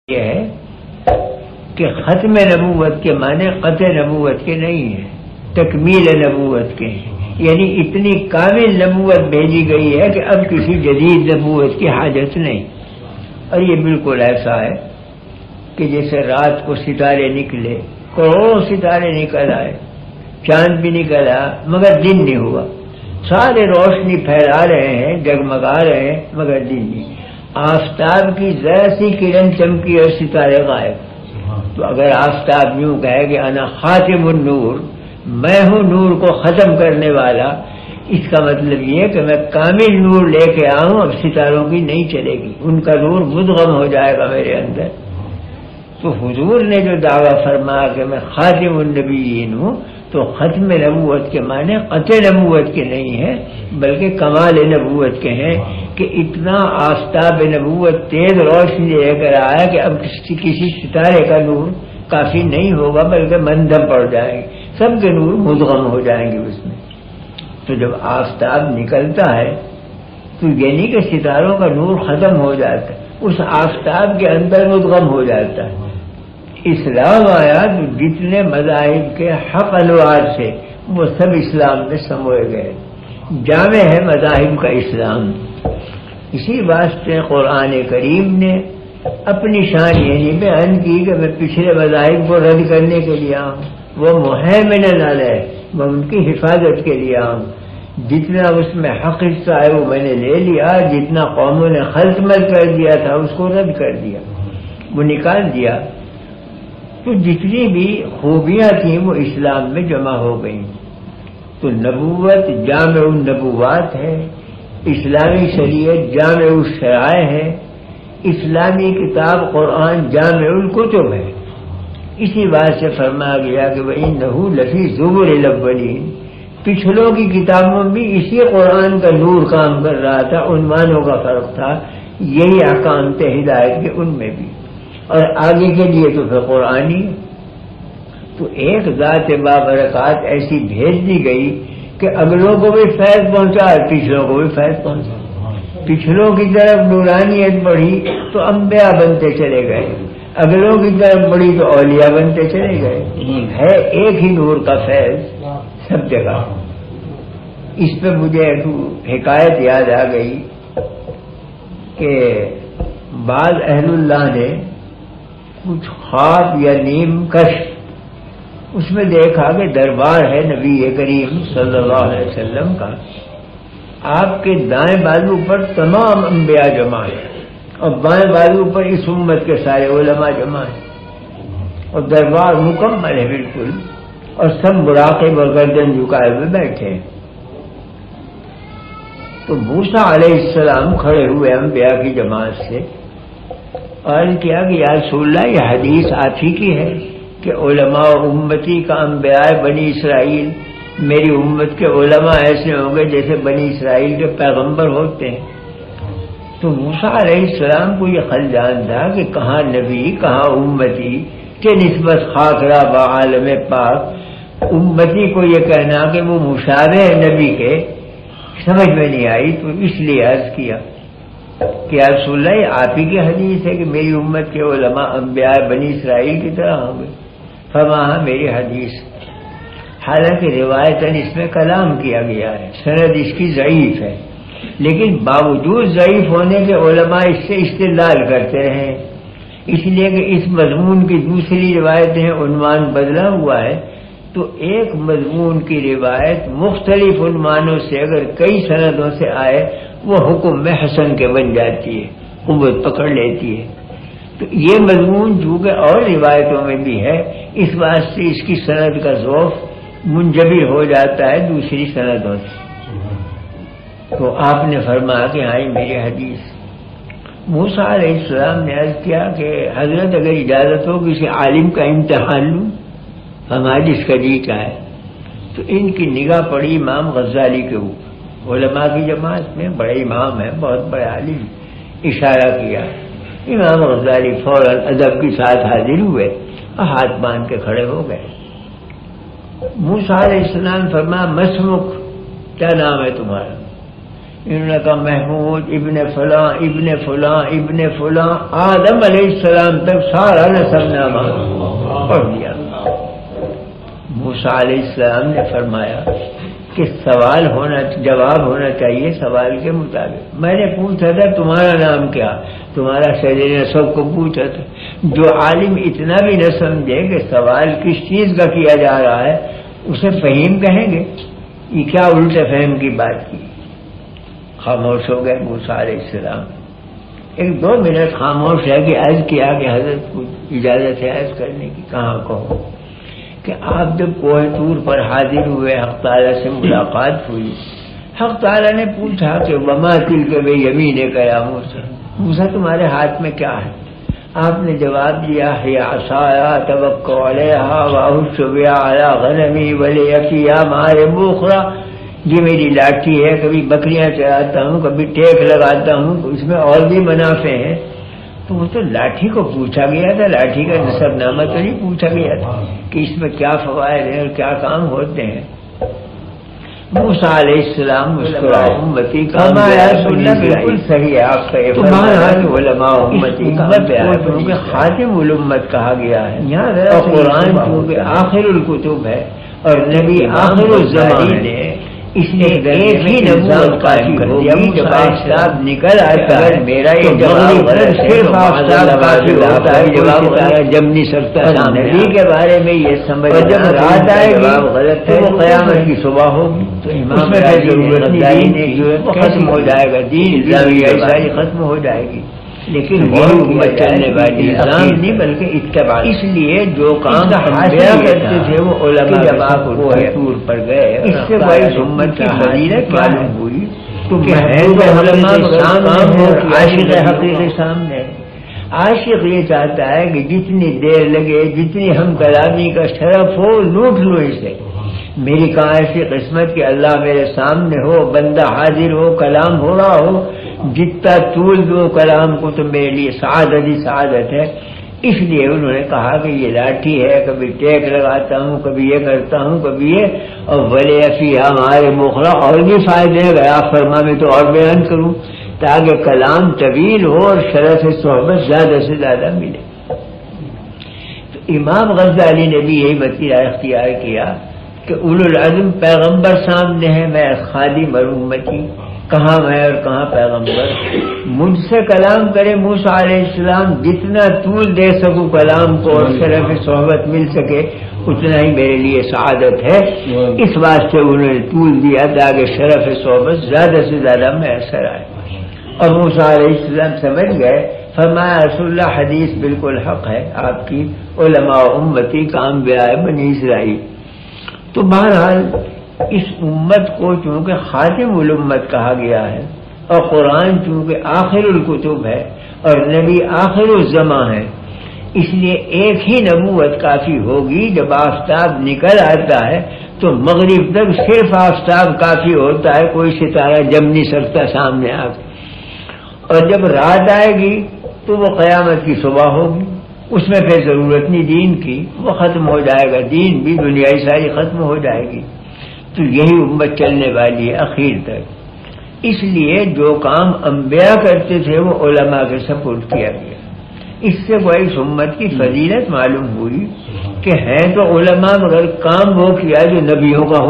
یہ ہے کہ ختم نبوت کے معنی قطع نبوت کے نہیں ہیں، تکمیل نبوت کے ہیں، یعنی اتنی کامل نبوت بھیجی گئی ہے کہ اب کسی جدید نبوت کی حاجت نہیں۔ اور یہ بالکل ایسا ہے کہ جیسے رات کو ستارے نکلے، کروڑوں ستارے نکل آئے، چاند بھی نکلا مگر دن نہیں ہوا، سارے روشنی پھیلا رہے ہیں، جگمگا رہے ہیں مگر دن نہیں۔ آفتاب کی ذرا سی کرن چمکی اور ستارے غائب۔ تو اگر آفتاب یوں کہے کہ انا خاتم النور، میں ہوں نور کو ختم کرنے والا، اس کا مطلب یہ کہ میں کامل نور لے کے آؤں، اب ستاروں کی نہیں چلے گی، ان کا نور مدغم ہو جائے گا میرے اندر۔ تو حضور نے جو دعویٰ فرمایا کہ میں خاتم النبیین ہوں، تو ختم نبوت کے معنی قطع نبوت کے نہیں ہے بلکہ کمال نبوت کے ہیں کہ اتنا آفتاب نبوت تیز روشنی لے کر آیا کہ اب کسی ستارے کا نور کافی نہیں ہوگا بلکہ مندھم پڑ جائیں گے، سب کے نور مدغم ہو جائیں گے اس میں۔ تو جب آفتاب نکلتا ہے تو یعنی کہ ستاروں کا نور ختم ہو جاتا ہے، اس آفتاب کے اندر مدغم ہو جاتا ہے۔ اسلام آیا تو جتنے مذاہب کے حق انوار سے وہ سب اسلام میں سموئے گئے، جامع ہے مذاہب کا اسلام۔ اسی واسطے قرآن کریم نے اپنی شان یعنی بیان کی کہ میں پچھلے مذاہب کو رد کرنے کے لیے آؤں، وہ مہیمن علیہ، میں ان کی حفاظت کے لیے آؤں، جتنا اس میں حق حصہ ہے وہ میں نے لے لیا، جتنا قوموں نے خلط مل کر دیا تھا اس کو رد کر دیا، وہ نکال دیا۔ تو جتنی بھی خوبیاں تھیں وہ اسلام میں جمع ہو گئیں۔ تو نبوت جامع النبوات ہے، اسلامی شریعت جامع الشرائع ہے، اسلامی کتاب قرآن جامع الکتب ہے۔ اسی بات سے فرمایا گیا کہ وَإِنَّهُ لَفِي زُبُرِ الْأَوَّلِينَ، پچھلوں کی کتابوں میں بھی اسی قرآن کا نور کام کر رہا تھا، عنوانوں کا فرق تھا، یہی احکام تھے ہدایت کے ان میں بھی، اور آگے کے لیے تو پھر قرآنی۔ تو ایک ذات بابرکات ایسی بھیج دی گئی کہ اگلوں کو بھی فیض پہنچا اور پچھلوں کو بھی فیض پہنچا۔ پچھلوں کی طرف نورانیت بڑھی تو انبیاء بنتے چلے گئے، اگلوں کی طرف بڑھی تو اولیاء بنتے چلے گئے، ہے ایک ہی نور کا فیض سب جگہ۔ اس پہ مجھے ایک حکایت یاد آ گئی کہ بعض اہل اللہ نے کچھ خواب یا نیم کشف، اس میں دیکھا کہ دربار ہے نبی کریم صلی اللہ علیہ وسلم کا، آپ کے دائیں بازو پر تمام انبیاء جمع ہیں اور بائیں بازو پر اس امت کے سارے علماء جمع ہیں، اور دربار مکمل ہے بالکل، اور سب مراقب اور گردن جھکائے ہوئے بیٹھے ہیں۔ تو موسیٰ علیہ السلام کھڑے ہوئے انبیاء کی جماعت سے اور کیا کہ یا رسول اللہ یہ حدیث آپ ہی کی ہے کہ علماء امتی کا انبیاء بنی اسرائیل، میری امت کے علماء ایسے ہوں گے جیسے بنی اسرائیل کے پیغمبر ہوتے ہیں۔ تو موسیٰ علیہ السلام کو یہ خلجان تھا کہ کہاں نبی کہاں امتی کے نسبت خاکرہ بعالم پاک، امتی کو یہ کہنا کہ وہ مشابہ ہے نبی کے، سمجھ میں نہیں آئی۔ تو اس لیے عرض کیا کہ یا رسول اللہ یہ آپ ہی کی حدیث ہے کہ میری امت کے علماء انبیاء بنی اسرائیل کی طرح ہوں گے؟ فرمایا میری حدیث، حالانکہ روایتاً اس میں کلام کیا گیا ہے، سند اس کی ضعیف ہے، لیکن باوجود ضعیف ہونے کے علماء اس سے استدلال کرتے رہے، اس لیے کہ اس مضمون کی دوسری روایتیں عنوان بدلا ہوا ہے، تو ایک مضمون کی روایت مختلف عنوانوں سے اگر کئی سندوں سے آئے وہ حکم میں حسن کے بن جاتی ہے، قوت پکڑ لیتی ہے۔ تو یہ مضمون چونکہ اور روایتوں میں بھی ہے، اس واسطے اس کی سند کا ذوف منجبر ہو جاتا ہے دوسری سندوں سے۔ تو آپ نے فرمایا کہ ہاں میری حدیث۔ موسیٰ علیہ السلام نے عرض کیا کہ حضرت اگر اجازت ہو کسی عالم کا امتحان لوں، ہمارا جس کا جی کا ہے۔ تو ان کی نگاہ پڑی امام غزالی کے اوپر، علماء کی جماعت میں بڑے امام ہیں، بہت بڑے عالم، اشارہ کیا۔ امام غزالی فوراً ادب کے ساتھ حاضر ہوئے اور ہاتھ باندھ کے کھڑے ہو گئے۔ موسیٰ علیہ السلام فرمایا مسمک، کیا نام ہے تمہارا؟ انہوں نے کہا محمود ابن فلاں ابن فلاں ابن فلاں آدم علیہ السلام تک سارا نسب نامہ پڑھ دیا۔ موسیٰ علیہ السلام نے فرمایا کہ جواب ہونا چاہیے سوال کے مطابق۔ میں نے پوچھا تھا تمہارا نام کیا، تمہارا شہر نسب کو پوچھا تھا۔ جو عالم اتنا بھی نہ سمجھے کہ سوال کس چیز کا کیا جا رہا ہے اسے فہیم کہیں گے، یہ کیا الٹے فہم کی بات کی۔ خاموش ہو گئے موسیٰ علیہ السلام، 1-2 منٹ خاموش ہے کہ عرض کیا کہ حضرت کو اجازت ہے عرض کرنے کی۔ کہاں کہو کہ آپ جب کوہ طور پر حاضر ہوئے، حق تعالیٰ سے ملاقات ہوئی، حق تعالیٰ نے پوچھا کہ وما تلک بیمینک یا موسیٰ، موسیٰ تمہارے ہاتھ میں کیا ہے؟ آپ نے جواب دیا ہے عصای اتوکل علیہا واہش بہا علی غنمی ولی فیہا مآرب اخری، یہ میری لاٹھی ہے، کبھی بکریاں چراتا ہوں، کبھی ٹیک لگاتا ہوں، اس میں اور بھی منافع ہیں۔ تو وہ تو لاٹھی کو پوچھا گیا تھا، لاٹھی کا نسب نامہ تو نہیں پوچھا گیا تھا کہ اس میں کیا فوائد ہیں اور کیا کام ہوتے ہیں۔ موسیٰ علیہ السلام مسکرائے، امتی کا بالکل صحیح ہے آپ کا یہ فرمان، علماء امتی کا خاتم الامت کہا گیا ہے، اور قرآن چونکہ آخر الکتب ہے اور نبی آخر الزمان ہے، اس لیے ایک ہی نبوت قائم کر دیا۔ جب آفتاب نکل آتا ہے میرا یہ جواب صرف آفتاب کافی ہوتا ہے، جواب جب نہیں سکتا نبی کے بارے میں یہ سمجھ، جب رات آئے گی غلط ہے وہ قیامت کی صبح ہوگی، تو امام میں ضرورت نہیں، ختم ہو جائے گا دین اسلامی ساری ختم ہو جائے گی۔ لیکن وہ چلنے والی نظام نہیں بلکہ اتباع، اس لیے جو کام انبیاء کرتے تھے وہ علماء جب آپ طور پر گئے، اس سے کوئی امت کی فضیلت معلوم ہوئی تو علماء عاشق حقیقی سامنے۔ عاشق یہ چاہتا ہے کہ جتنی دیر لگے، جتنی ہم کلامی کا شرف ہو، لوٹ لو اسے۔ میری کہاں ایسی قسمت کہ اللہ میرے سامنے ہو، بندہ حاضر ہو، کلام ہو رہا ہو، جتنا طول دو کلام کو تو میرے لیے سعادت ہی سعادت ہے۔ اس لیے انہوں نے کہا کہ یہ لاٹھی ہے، کبھی ٹیک لگاتا ہوں، کبھی یہ کرتا ہوں، کبھی یہ، اور ولی فیہا ہمارے مخرا اور بھی فائدے گیا فرما میں تو اور بیان کروں تاکہ کلام طویل ہو اور شرف صحبت زیادہ سے زیادہ ملے۔ تو امام غزالی نے بھی یہی وسیلہ اختیار کیا کہ اولو العزم پیغمبر سامنے ہے، میں خادم اور امتی، کہاں میں اور کہاں پیغمبر، مجھ سے کلام کرے موسیٰ علیہ السلام، جتنا طول دے سکوں کلام کو اور شرف صحبت مل سکے اتنا ہی میرے لیے سعادت ہے۔ اس واسطے انہوں نے طول دیا تاکہ شرف صحبت زیادہ سے زیادہ میسر آئے، اور موسیٰ علیہ السلام سمجھ گئے، فرمایا رسول اللہ حدیث بالکل حق ہے آپ کی، علماء امتی کا انبیاء بنی اسرائیل۔ تو بہرحال اس امت کو چونکہ خاتم الامت کہا گیا ہے اور قرآن چونکہ آخر الکتب ہے اور نبی آخر الزمان ہے، اس لیے ایک ہی نبوت کافی ہوگی۔ جب آفتاب نکل آتا ہے تو مغرب تک صرف آفتاب کافی ہوتا ہے، کوئی ستارہ جم نہیں سکتا سامنے آ کے، اور جب رات آئے گی تو وہ قیامت کی صبح ہوگی، اس میں پھر ضرورت نہیں دین کی، وہ ختم ہو جائے گا، دین بھی دنیائی ساری ختم ہو جائے گی۔ تو یہی امت چلنے والی ہے اخیر تک۔ اس لیے جو کام انبیاء کرتے تھے وہ علماء کے سپورٹ کیا گیا۔ اس سے کوئی امت کی فضیلت معلوم ہوئی کہ ہیں تو علماء مگر کام وہ کیا جو نبیوں کا ہو